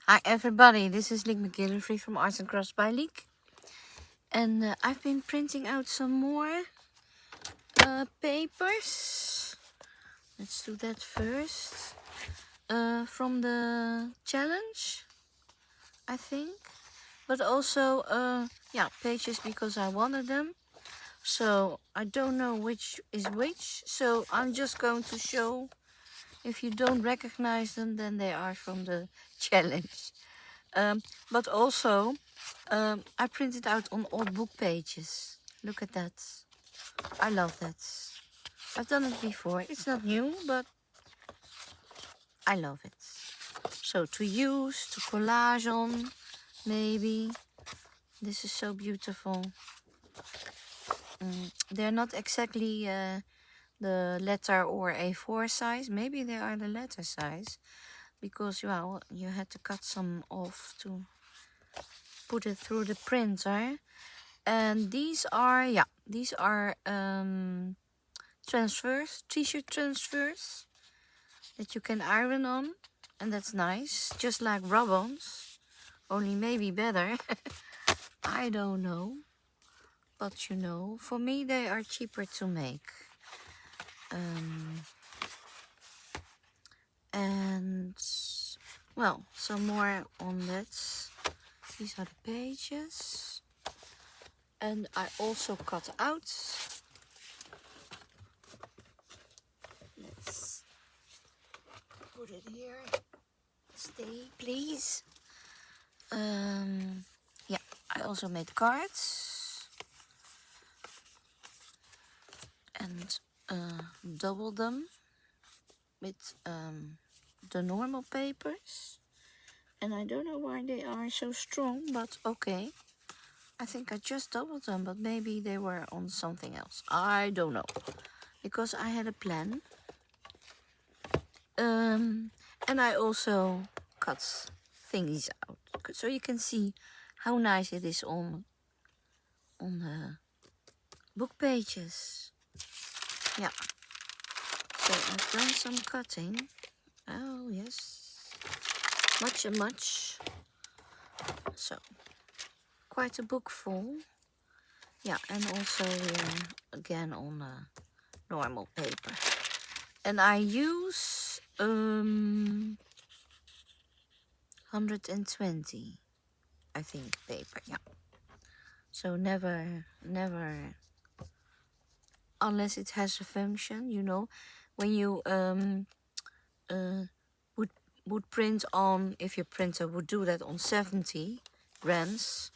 Hi everybody, this is Liek McGillivray from Arts and Crafts by Liek. And I've been printing out some more papers. Let's do that first. From the challenge, I think. But also, yeah, pages because I wanted them. So I don't know which is which. So I'm just going to show. If you don't recognize them, then they are from the challenge. But also, I printed out on old book pages. Look at that. I love that. I've done it before. It's not new, but I love it. So to use, to collage on, maybe. This is so beautiful. They're not exactly the letter or A4 size. Maybe they are the letter size. Because, well, you had to cut some off to put it through the printer. And these are, yeah, these are transfers, t-shirt transfers that you can iron on. And that's nice, just like rub-ons, only maybe better. I don't know, but you know, for me they are cheaper to make. And, well, some more on that. These are the pages. And I also cut out. Let's put it here. Stay, please. Yeah, I also made cards and doubled them with the normal papers. And I don't know why they are so strong, but okay. I think I just doubled them, but maybe they were on something else. I don't know, because I had a plan. And I also cut thingies out, so you can see how nice it is on the book pages. Yeah. So I've done some cutting. Oh yes, much and much. So quite a book full. Yeah, and also again on normal paper. And I use 120, I think, paper. Yeah. So never, unless it has a function, you know, when you would print on, if your printer would do that on 70 rands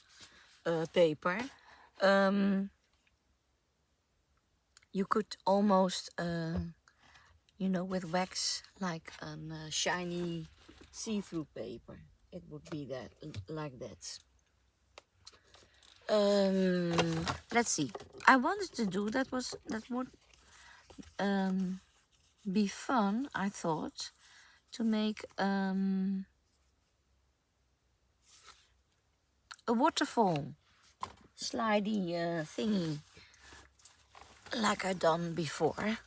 paper, you could almost, you know, with wax, like a shiny see-through paper. It would be that, like that. Let's see. I wanted to do that would be fun. I thought to make a waterfall slidey thingy, like I done before,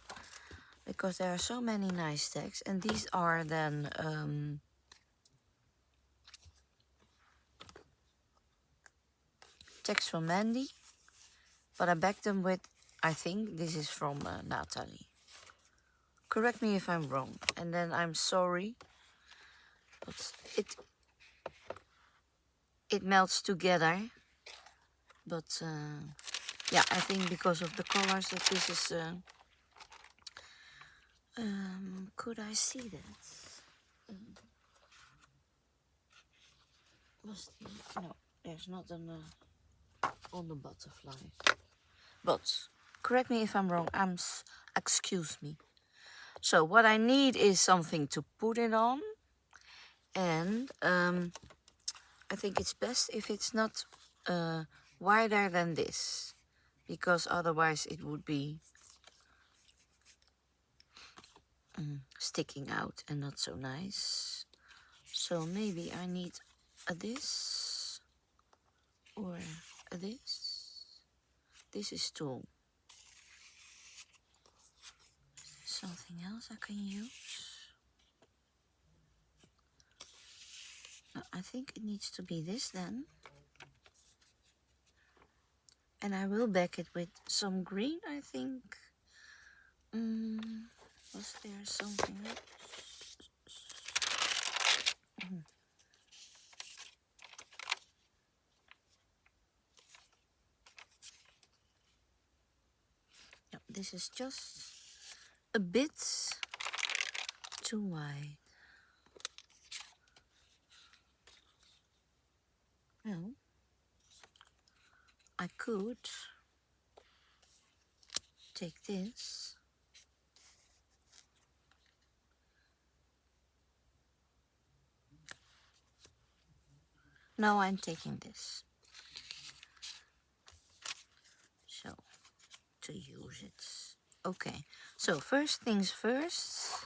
because there are so many nice texts, and these are then texts from Mandy, but I backed them with, I think this is from Nathalie. Correct me if I'm wrong, and then I'm sorry, but it melts together. But yeah, I think because of the colors that this is. Could I see that? No, there's not on the butterfly. But correct me if I'm wrong. Excuse me. So what I need is something to put it on, and I think it's best if it's not wider than this, because otherwise it would be sticking out and not so nice. So maybe I need a this or a this. This is too. Something else I can use? No, I I think it needs to be this then. And I will back it with some green, I think. Was there something else? No, this is just a bit too wide. Well, I could take this. No, I'm taking this. So, to use it. Okay, so first things first.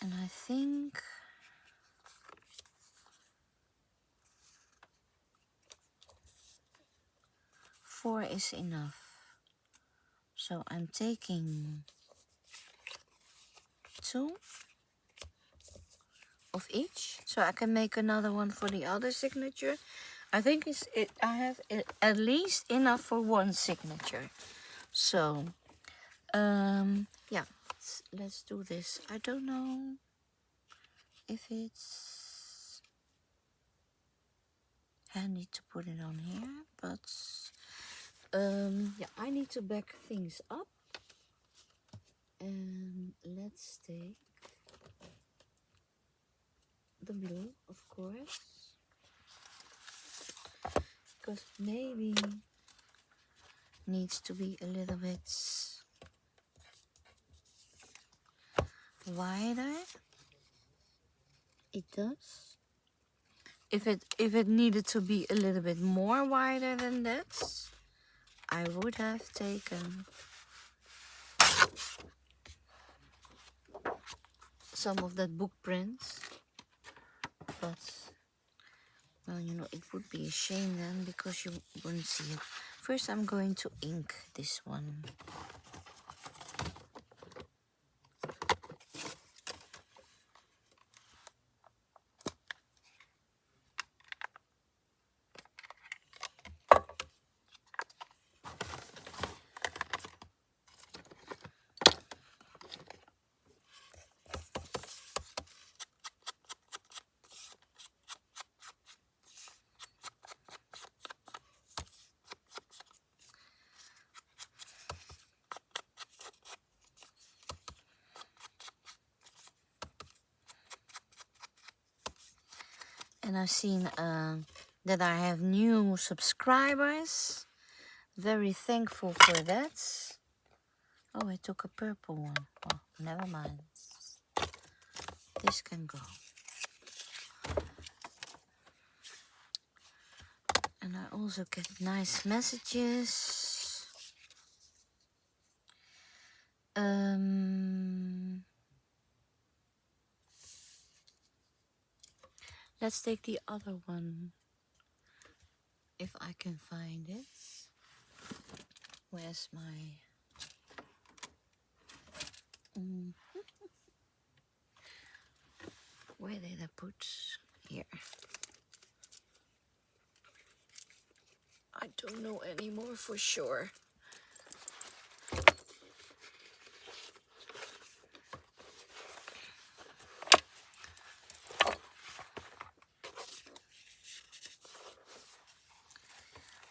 And I think 4 is enough. So I'm taking 2 of each, so I can make another one for the other signature. I think I have at least enough for 1 signature. So yeah, let's do this. I don't know if it's handy to put it on here, but yeah, I need to back things up. And let's take the blue, of course, because maybe needs to be a little bit wider. It does. If it needed to be a little bit more wider than that, I would have taken some of that book print, but well, you know, it would be a shame then because you wouldn't see it. First I'm going to ink this one. And I've seen that I have new subscribers. Very thankful for that. Oh, I took a purple one. Oh, never mind. This can go. And I also get nice messages. Let's take the other one, if I can find it. Where's my... Where did I put... Here. I don't know anymore for sure.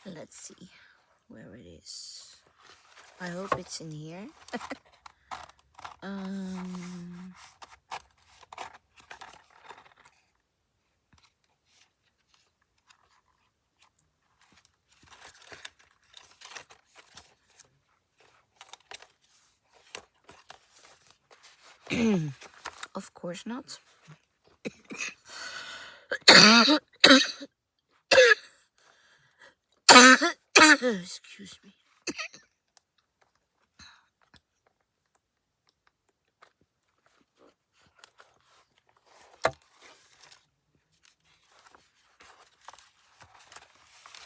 Let's see where it is. I hope it's in here. Of course not. Excuse me.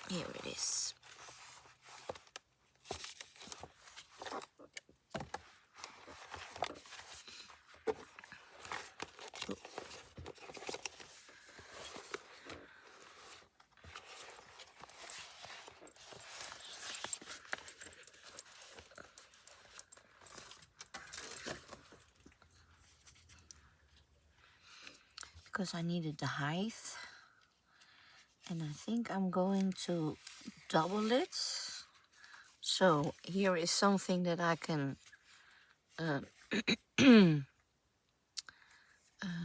Here it is. because I needed the height. And I think I'm going to double it. So here is something that I can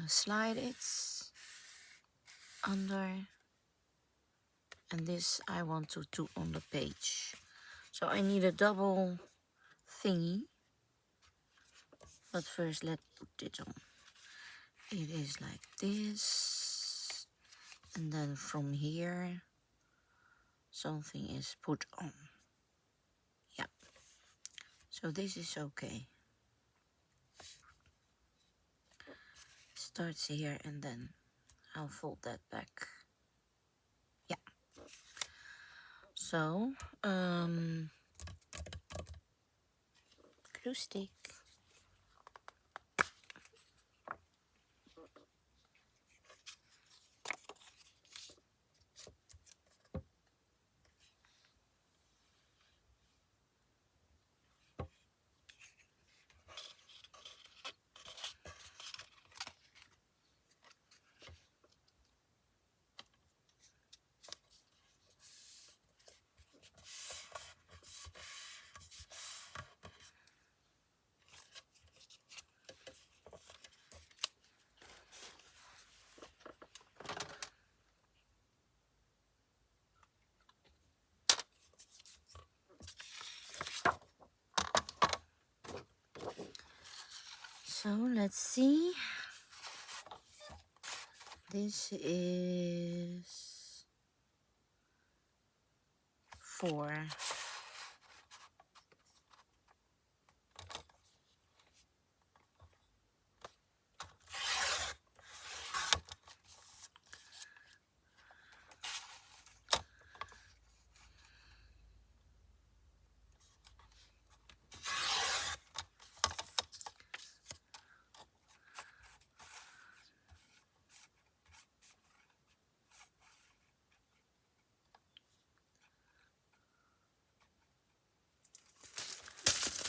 slide it under. And this I want to do on the page. So I need a double thingy. But first let's put it on. It is like this. And then from here something is put on. Yeah. So this is okay. Starts here and then I'll fold that back. Yeah. So, glue stick. So let's see. This is 4.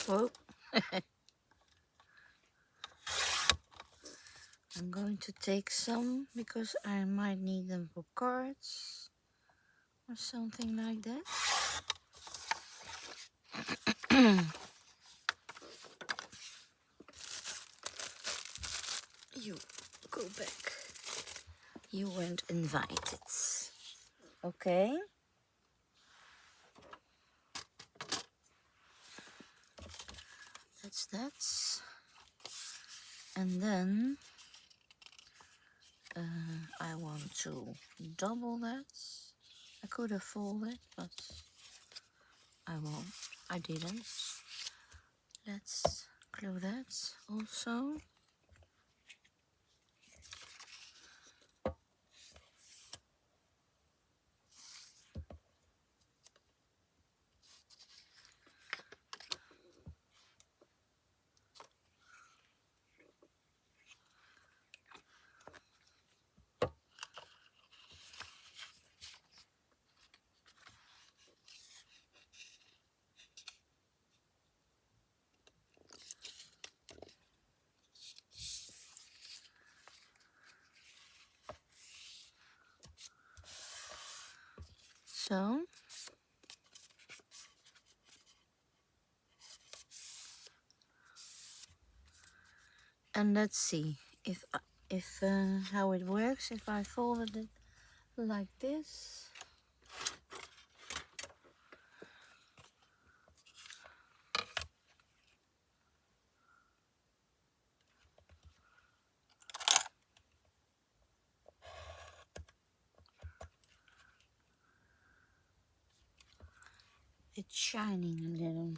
Whoa. I'm going to take some because I might need them for cards or something like that. You go back. You weren't invited. Okay. That's that. And then I want to double that. I could have folded, but I won't. I didn't. Let's glue that also. So and let's see if how it works if I folded it like this. It's shining a little.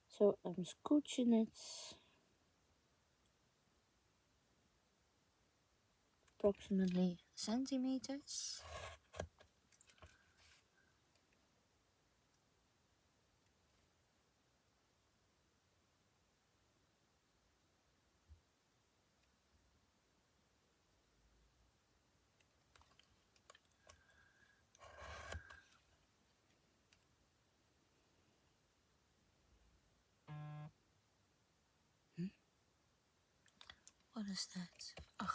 So I'm scooching it approximately centimeters. What is that? Ugh.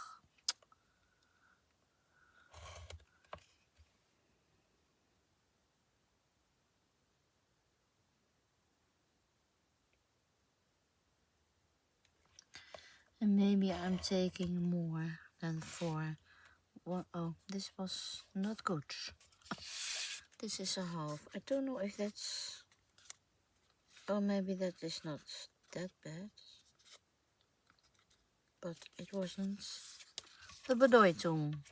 And maybe I'm taking more than 4. Well, oh, this was not good. This is a half. I don't know if that's... Oh, maybe that is not that bad. But it wasn't the Bedeutung.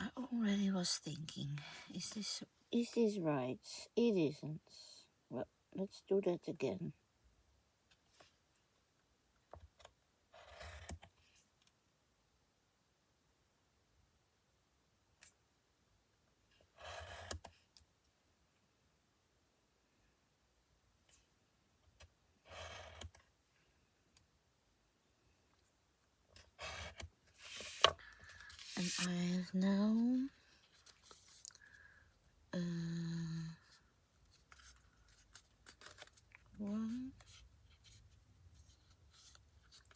I already was thinking, is this right? It isn't. Well, let's do that again. And I have now 1,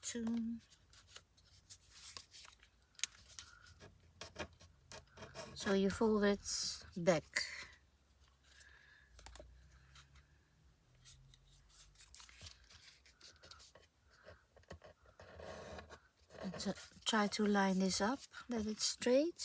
2, so you fold it back. And try to line this up, that it's straight.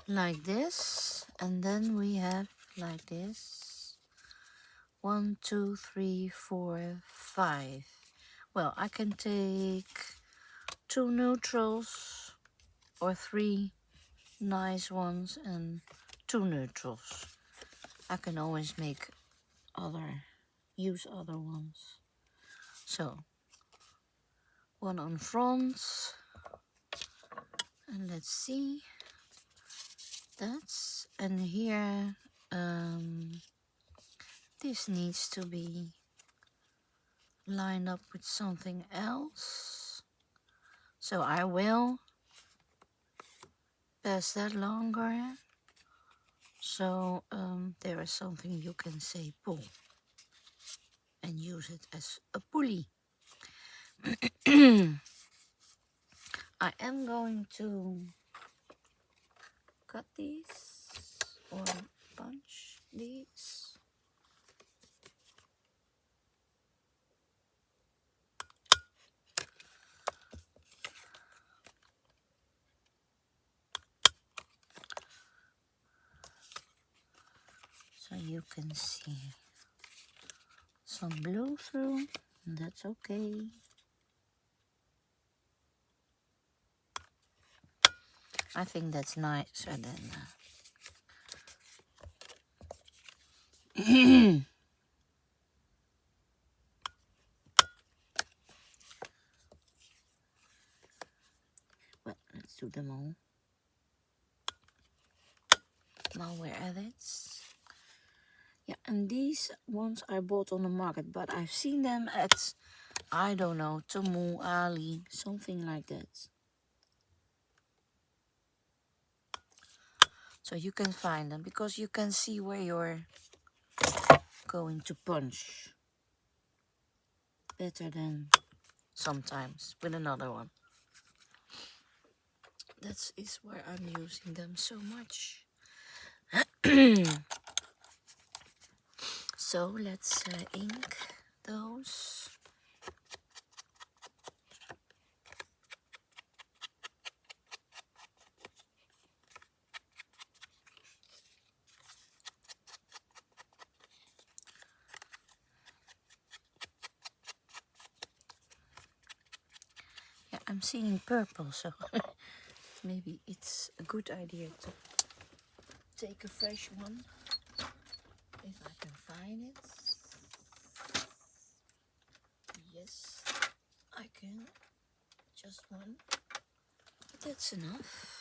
Like this, and then we have like this. 1, 2, 3, 4, 5. Well, I can take 2 neutrals or 3 nice ones and 2 neutrals. I can always use other ones. So 1 on front, and let's see. That's, and here this needs to be lined up with something else. So I will pass that longer. So there is something you can say pull and use it as a pulley. I am going to cut these or punch these. So you can see some blue through, and that's okay. I think that's nicer than well, let's do them all. Now we're at it. Yeah, and these ones I bought on the market, but I've seen them at, I don't know, Temu, Ali, something like that. So you can find them because you can see where you're going to punch better than sometimes with another one. That is where I'm using them so much. So let's ink those. Yeah, I'm seeing purple, so maybe it's a good idea to take a fresh one if I can find it. Yes, I can. Just one. But that's enough.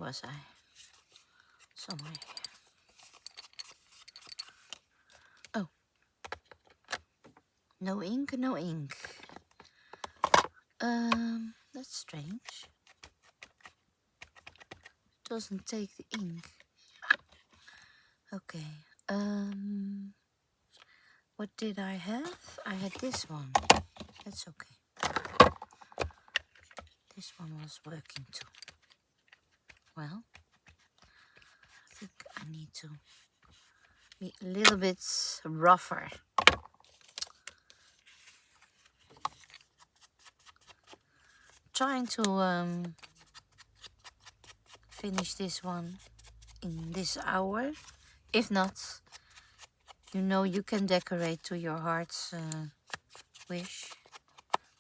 was I? Somewhere here. Oh. No ink, no ink. That's strange. Doesn't take the ink. Okay. What did I have? I had this one. That's okay. This one was working too. Well, I think I need to be a little bit rougher. Trying to finish this one in this hour. If not, you know, you can decorate to your heart's wish.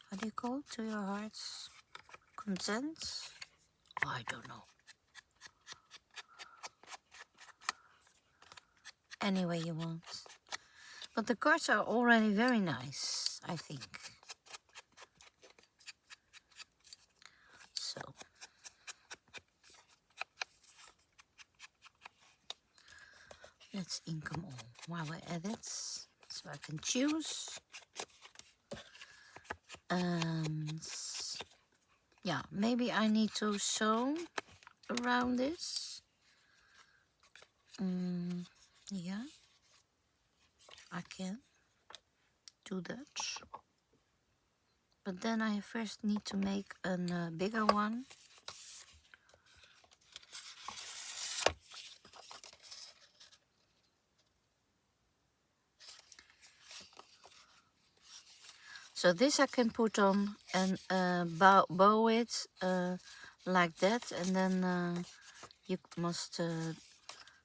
How do you call it? To your heart's content? Oh, I don't know. Any way you want. But the cards are already very nice, I think. So. Let's ink them all while we're at it. So I can choose. And yeah, maybe I need to sew around this. Yeah, I can do that. But then I first need to make a bigger one. So this I can put on and bow it like that, and then you must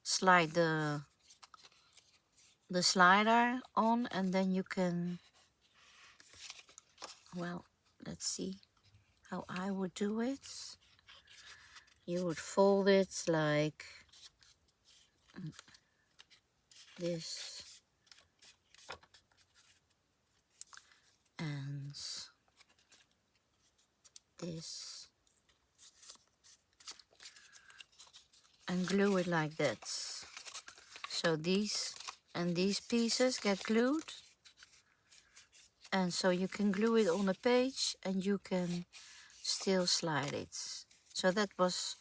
slide the slider on, and then you can, well, let's see how I would do it. You would fold it like this, and this, and glue it like that. So these and these pieces get glued, and so you can glue it on a page and you can still slide it. So that was,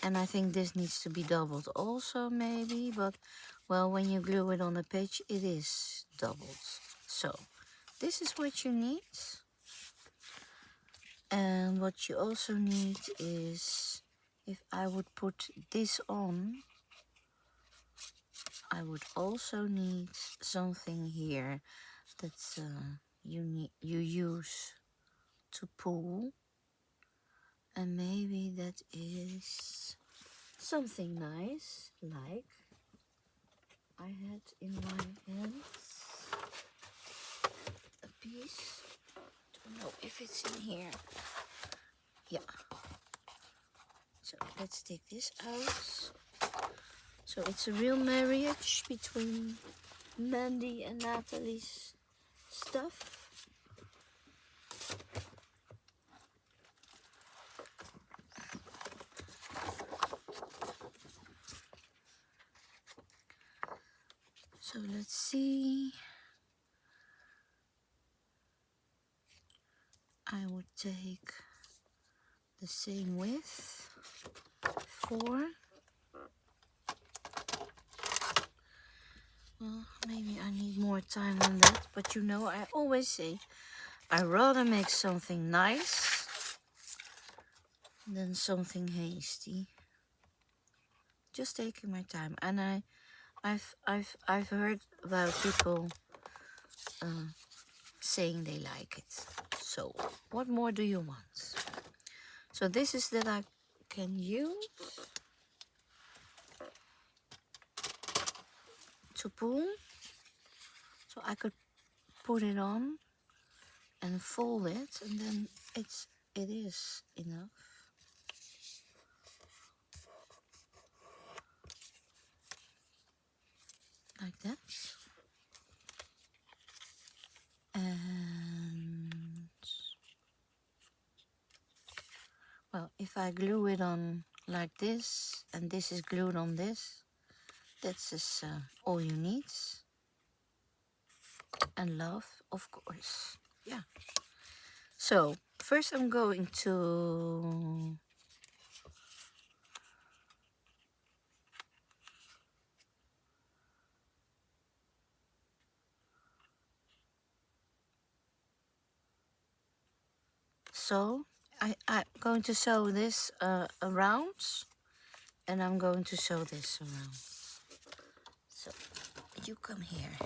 and I think this needs to be doubled also maybe, but well, when you glue it on a page it is doubled. So this is what you need. And what you also need is, if I would put this on, I would also need something here that's you use to pull, and maybe that is something nice like I had in my hands a piece. Don't know if it's in here. Yeah. So let's take this out. So it's a real marriage between Mandy and Nathalie's stuff. So let's see. I would take the same width, 4. Well, maybe I need more time on that, but you know, I always say I rather make something nice than something hasty. Just taking my time, and I've heard about people saying they like it. So what more do you want? So this is that I can use to pull. So I could put it on and fold it, and then it is enough. Like that. And well, if I glue it on like this, and this is glued on this. That's just all you need. And love, of course. Yeah. So first I'm going to sew. I'm going to sew this around, and I'm going to sew this around. So you come here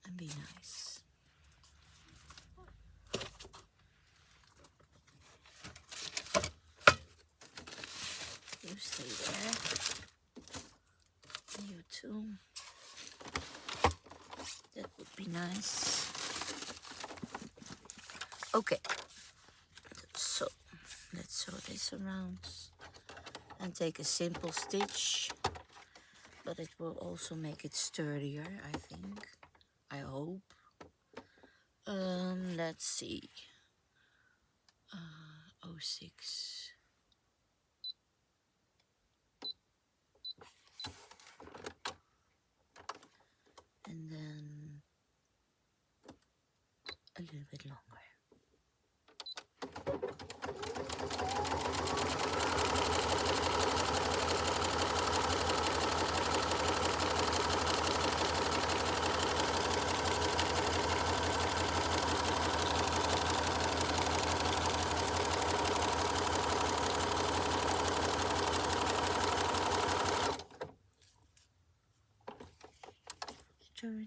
and be nice. You stay there. You too. That would be nice. Okay. So let's sew this around and take a simple stitch, but it will also make it sturdier, I think. I hope. Let's see. 06. And then a little bit longer. Turn.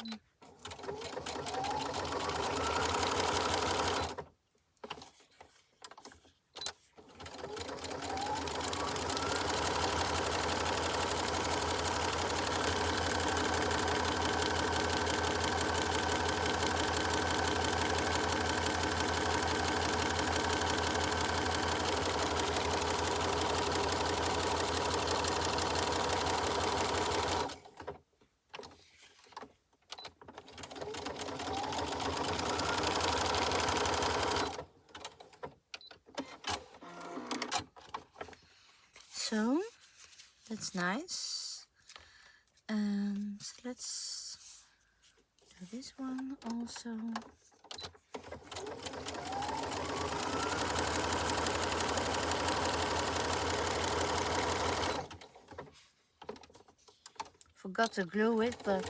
So that's nice. And let's do this one also. Forgot to glue it, but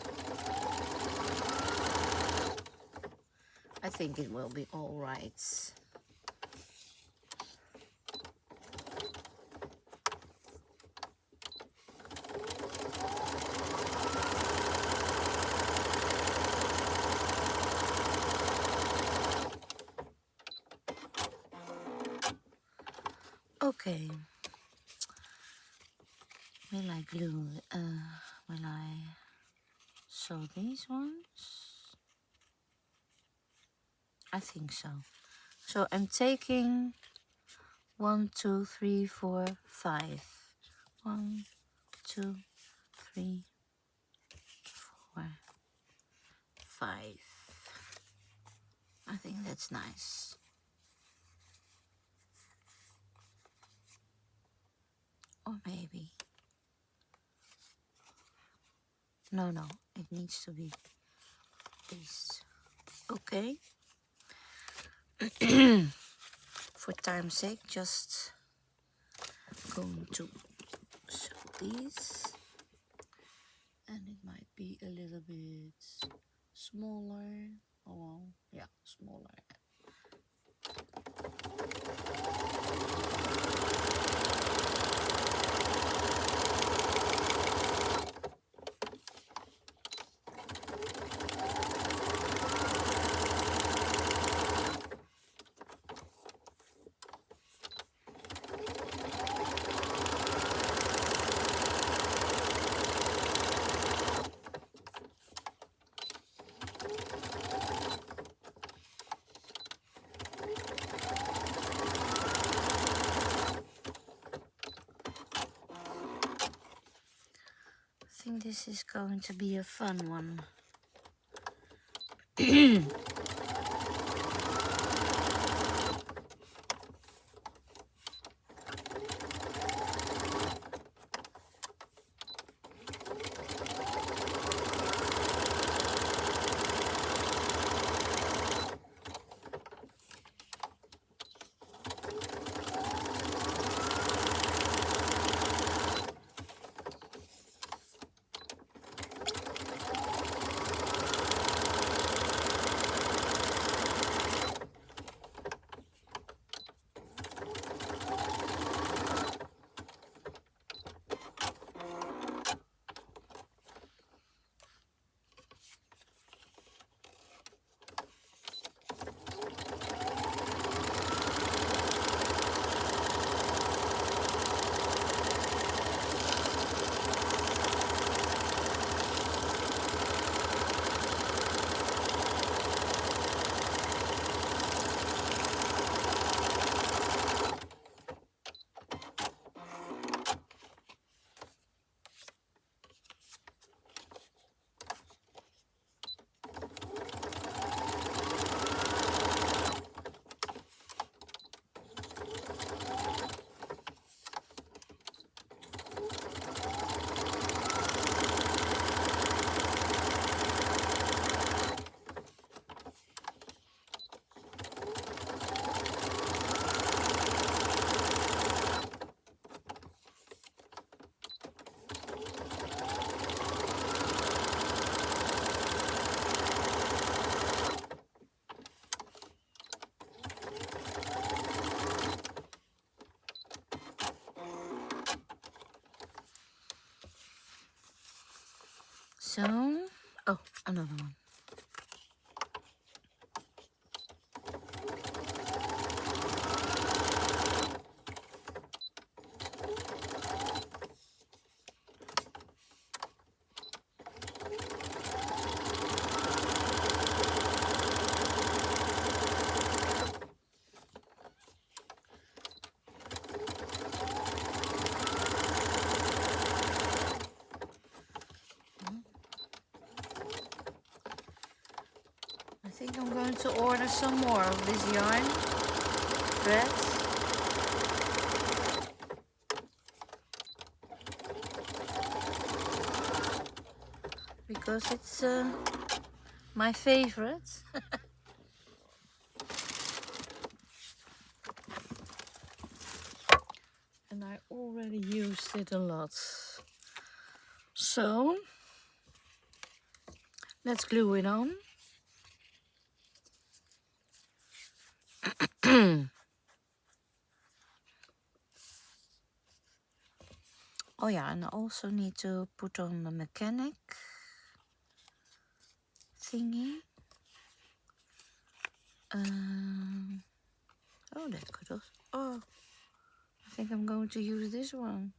I think it will be all right. Okay. Will I glue? Will I sew these ones? I think so. So I'm taking 1, 2, 3, 4, 5. 1, 2, 3, 4, 5. I think that's nice. Or maybe. No, it needs to be this. Okay. For time's sake, just going to sew these. And it might be a little bit smaller. Oh, well, yeah, smaller. I think this is going to be a fun one. So, oh, another one. I think I'm going to order some more of this yarn thread. Because it's my favorite. And I already used it a lot. So, let's glue it on. Oh yeah, and I also need to put on the mechanic thingy. Oh, that could also... Oh, I think I'm going to use this one.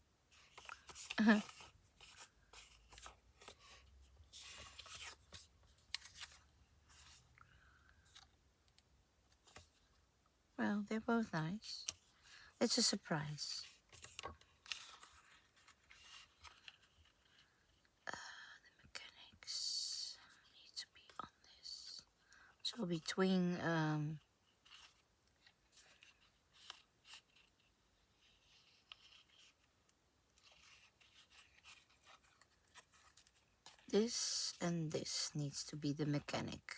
Well, they're both nice. It's a surprise. The mechanics need to be on this. So between this and this needs to be the mechanic.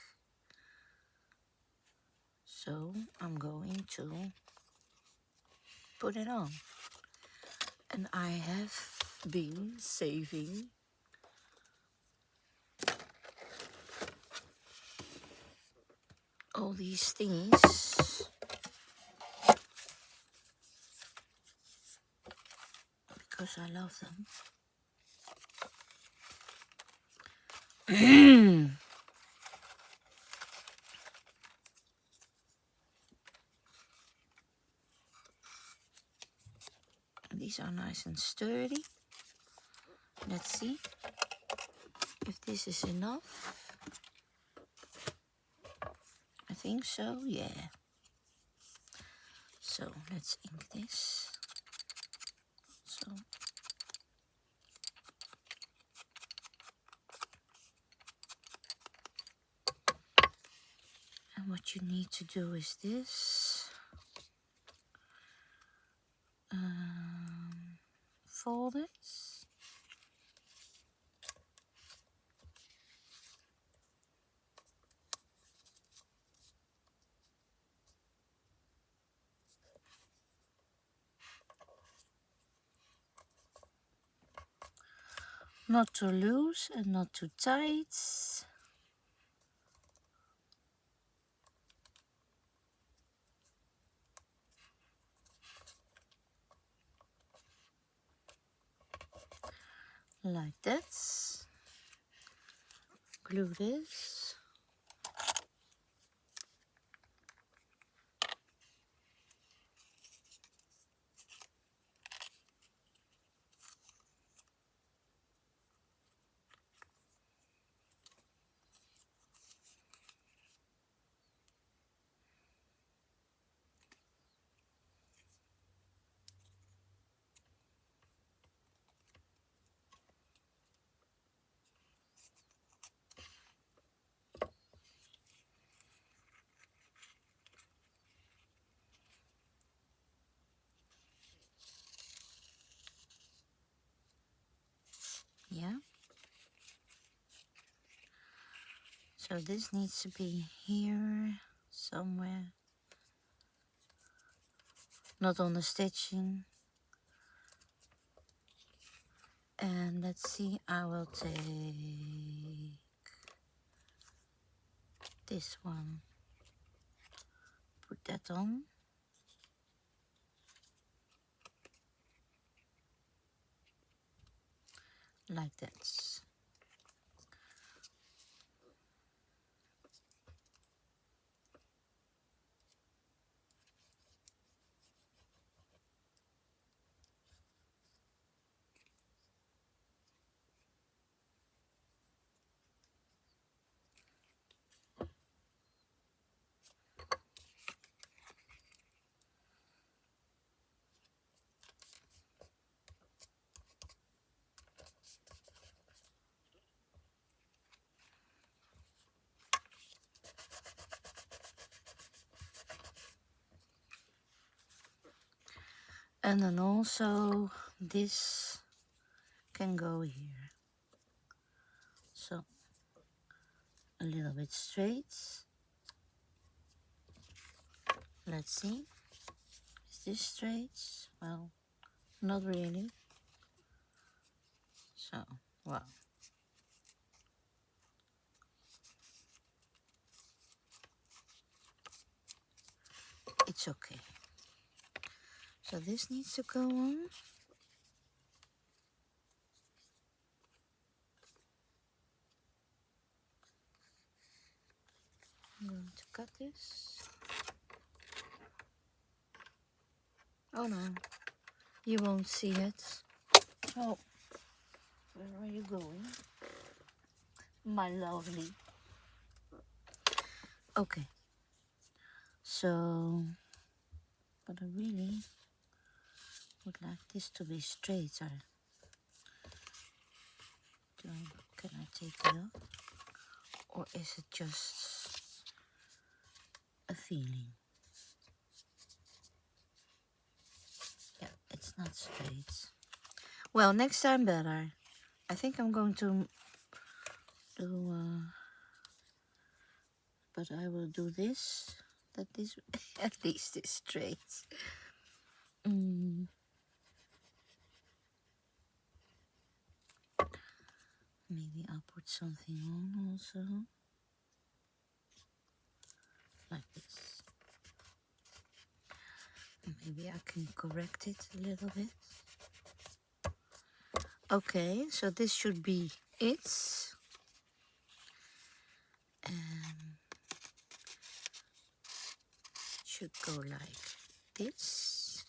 So I'm going to put it on. And I have been saving all these thingies because I love them. These are nice and sturdy. Let's see if this is enough. I think so, yeah. So let's ink this. So and what you need to do is this. Fold it. Not too loose and not too tight. Like that. Glue this. Yeah. So this needs to be here somewhere. Not on the stitching. And let's see, I will take this one. Put that on. Like that. And then also this can go here. So a little bit straight. Let's see. Is this straight? Well, not really. So, well. It's okay. So this needs to go on. I'm going to cut this. Oh no, you won't see it. Oh, where are you going? My lovely. Okay. So, but I really would like this to be straighter. Can I take it off? Or is it just a feeling? Yeah, it's not straight. Well, next time better. I think I'm going to do, but I will do this, that this at least is straight. Maybe I'll put something on also, like this. Maybe I can correct it a little bit. Okay, so this should be it. And it should go like this.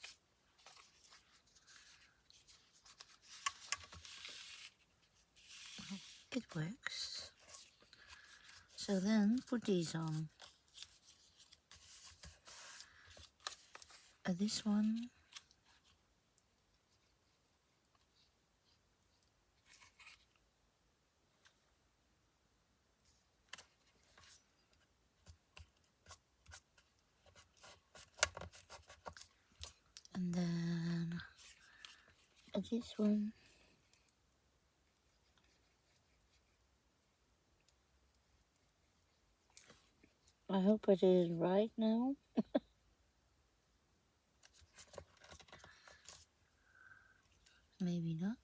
It works. So then put these on. This one. And then this one. I hope I did it right now. Maybe not.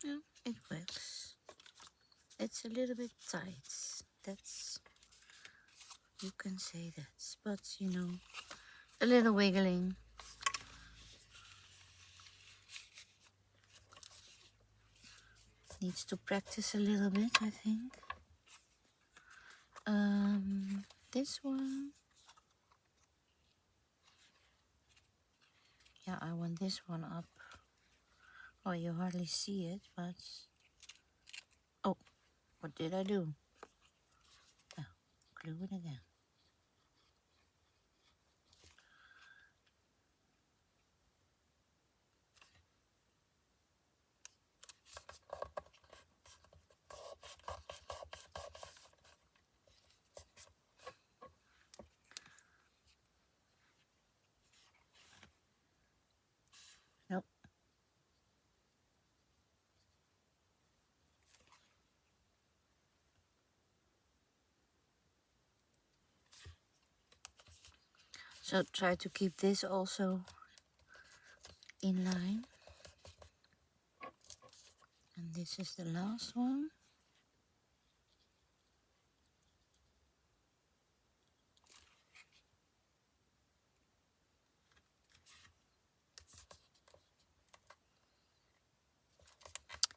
Yeah, it works. It's a little bit tight. That's, you can say that. But you know, a little wiggling. Needs to practice a little bit, I think. This one. Yeah, I want this one up. Oh, you hardly see it, but... Oh, what did I do? Oh, glue it again. Nope. So try to keep this also in line. And this is the last one.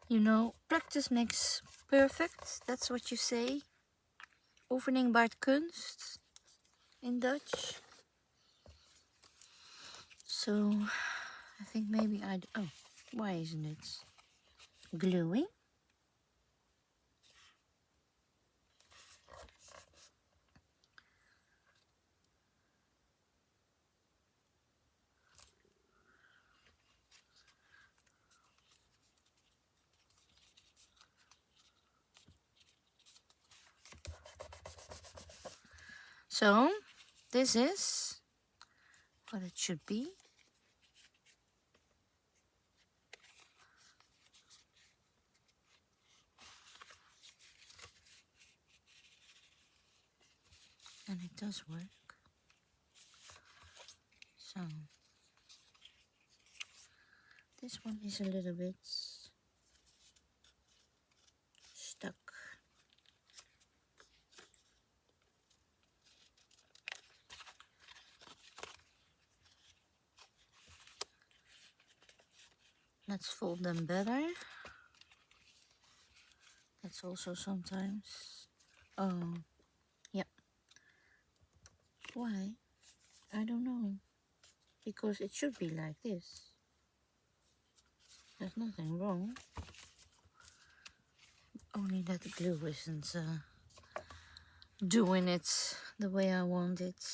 You know, practice makes perfect. That's what you say. Oefening baart kunst in Dutch. So I think maybe I'd... Oh, why isn't it gluing? So this is what it should be. And it does work. So this one is a little bit stuck. Let's fold them better. That's also sometimes. Oh, yeah. Why? I don't know. Because it should be like this. There's nothing wrong. Only that the glue isn't doing it the way I want it.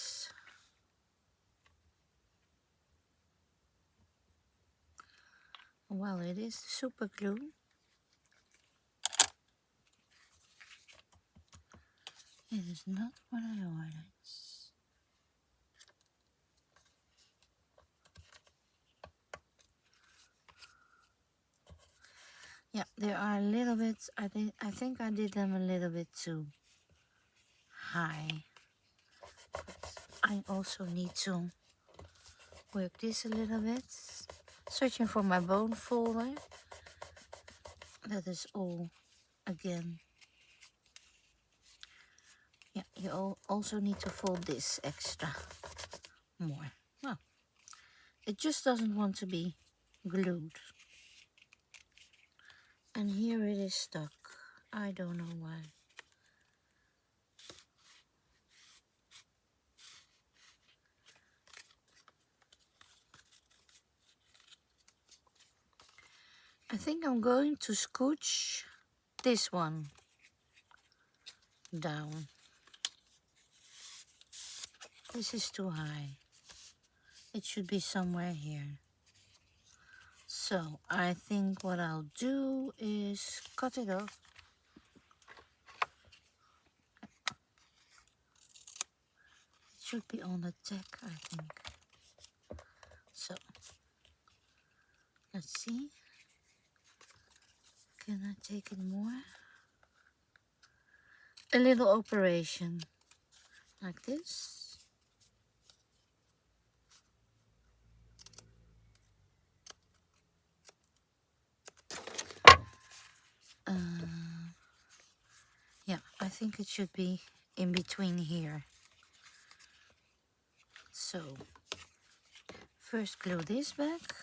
Well, it is super glue. It is not what I ordered. Yeah, there are a little bit, I think I did them a little bit too high. But I also need to work this a little bit. Searching for my bone folder. That is all again. Yeah, you also need to fold this extra more. Well, it just doesn't want to be glued. And here it is stuck. I don't know why. I think I'm going to scooch this one down. This is too high. It should be somewhere here. So I think what I'll do is cut it off. It should be on the tack, I think. So let's see. Can I take it more? A little operation like this. Yeah, I think it should be in between here. So first glue this back.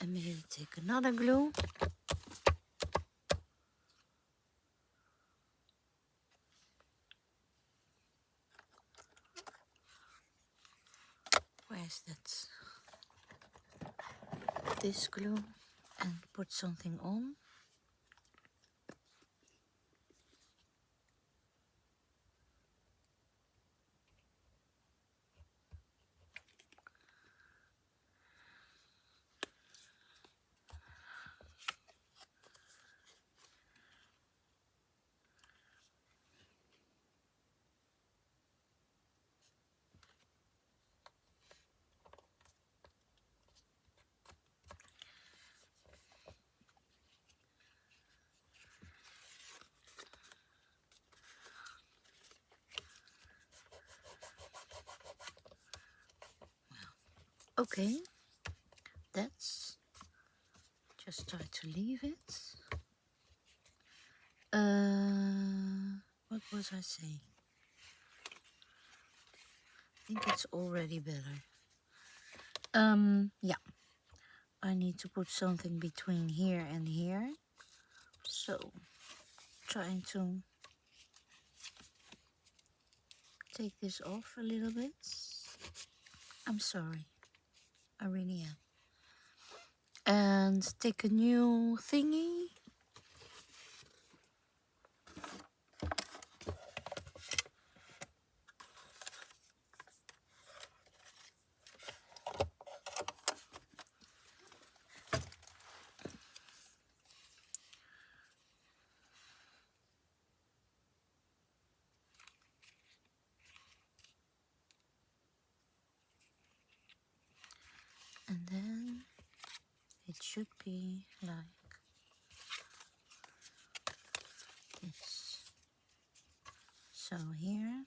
And maybe take another glue. Where's that? This glue and put something on. Okay, that's just try to leave it. What was I saying? I think it's already better. Yeah, I need to put something between here and here. So, trying to take this off a little bit. I'm sorry, I really am. And take a new thingy. should be like this. So here,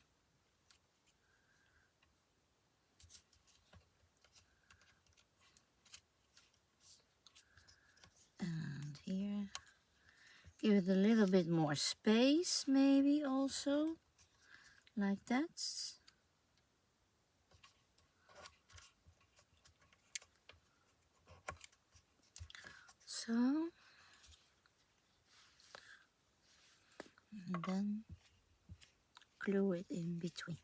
and here, give it a little bit more space, maybe also, like that. So, and then glue it in between.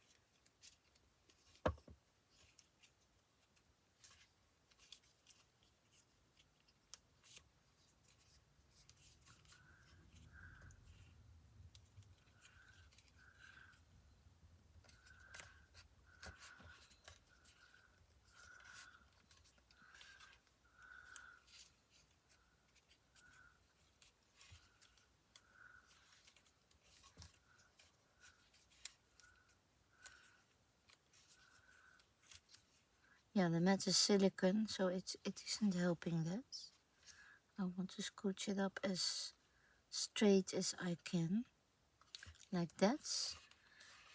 Yeah, the mat is silicone, so it isn't helping that. I want to scooch it up as straight as I can, like that.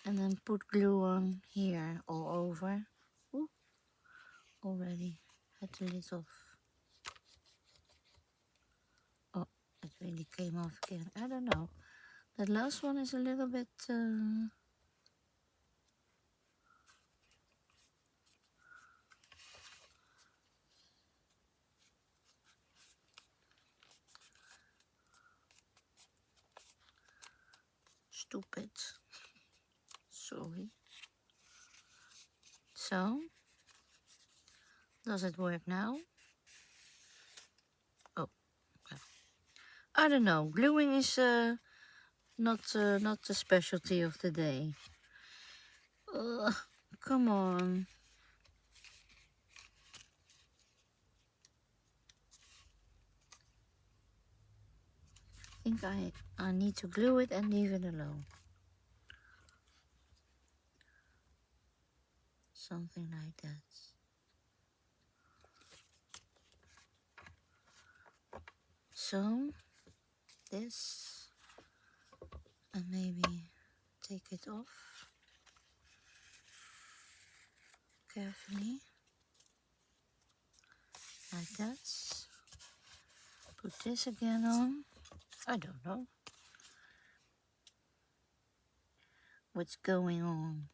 And then put glue on here all over. Ooh, already had the lid off. Oh, it really came off again. I don't know. That last one is a little bit... stupid. Sorry. So, does it work now? Oh, well. I don't know. Gluing is not the specialty of the day. Ugh, come on. I think I need to glue it and leave it alone. Something like that. So, this, and maybe take it off carefully, like that. Put this again on. I don't know what's going on.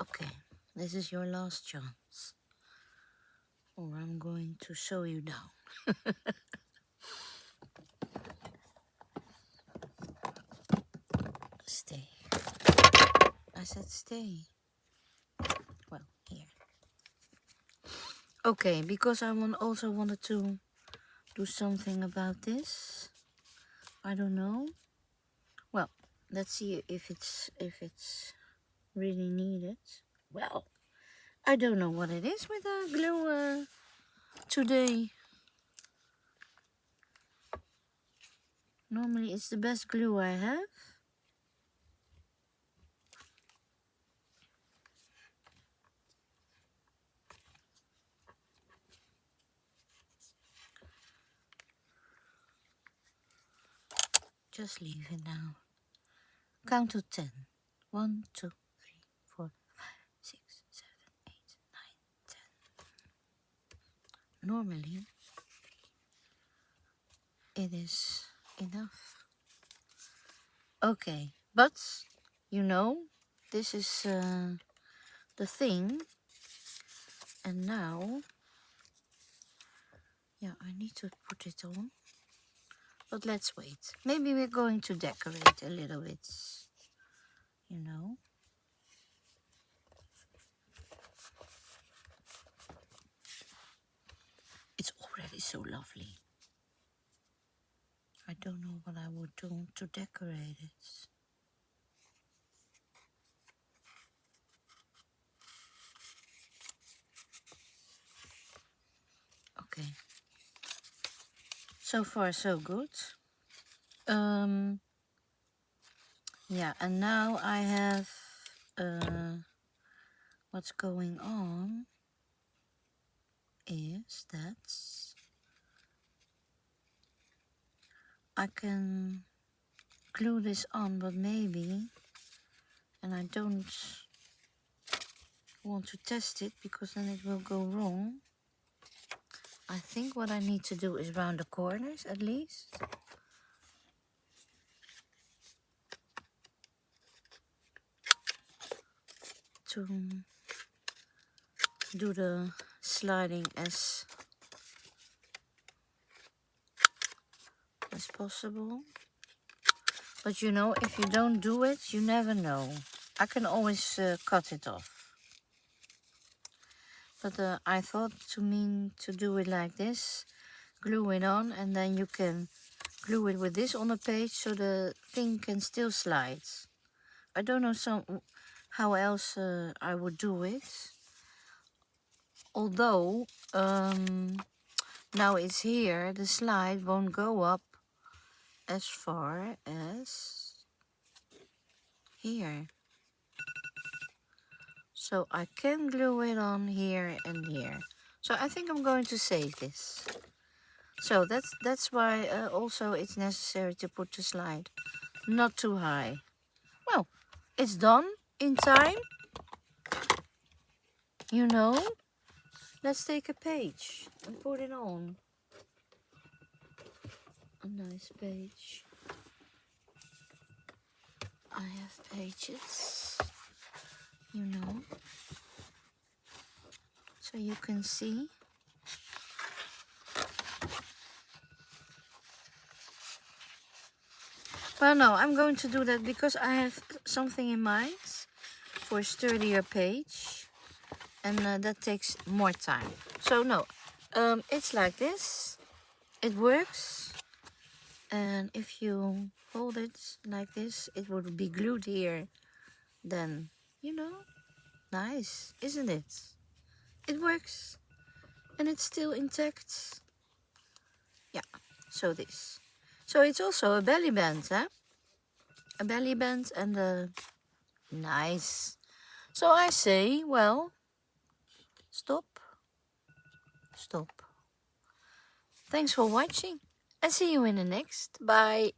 Okay, this is your last chance, or I'm going to sew you down. Stay. I said stay. Well, here. Okay, because I also wanted to do something about this. I don't know. Well, let's see if it's really needed. Well, I don't know what it is with the glue today. Normally it's the best glue I have. Just leave it now. Count to 10. 1, 2, 3, 4, 5, 6, 7, 8, 9, 10. Normally it is enough. Okay, but you know, this is the thing. And now, yeah, I need to put it on. But let's wait. Maybe we're going to decorate a little bit, you know. It's already so lovely. I don't know what I would do to decorate it. So far so good. Yeah, and now I have what's going on is that I can glue this on, but maybe, and I don't want to test it because then it will go wrong. I think what I need to do is round the corners at least. To do the sliding as possible. But you know, if you don't do it, you never know. I can always cut it off. But I thought to do it like this, glue it on, and then you can glue it with this on the page so the thing can still slide. I don't know how else I would do it. Although now it's here, the slide won't go up as far as here. So I can glue it on here and here. So I think I'm going to save this. So that's why also it's necessary to put the slide not too high. Well, it's done in time. You know, let's take a page and put it on. A nice page. I have pages, you know, so you can see. Well, no, I'm going to do that because I have something in mind for a sturdier page, and that takes more time. So no, it's like this. It works, and if you hold it like this, it would be glued here. Then, you know, nice, isn't it? It works, and it's still intact. Yeah, so this. So it's also a belly band, huh? A belly band and a nice. So I say, well, stop. Thanks for watching and see you in the next. Bye.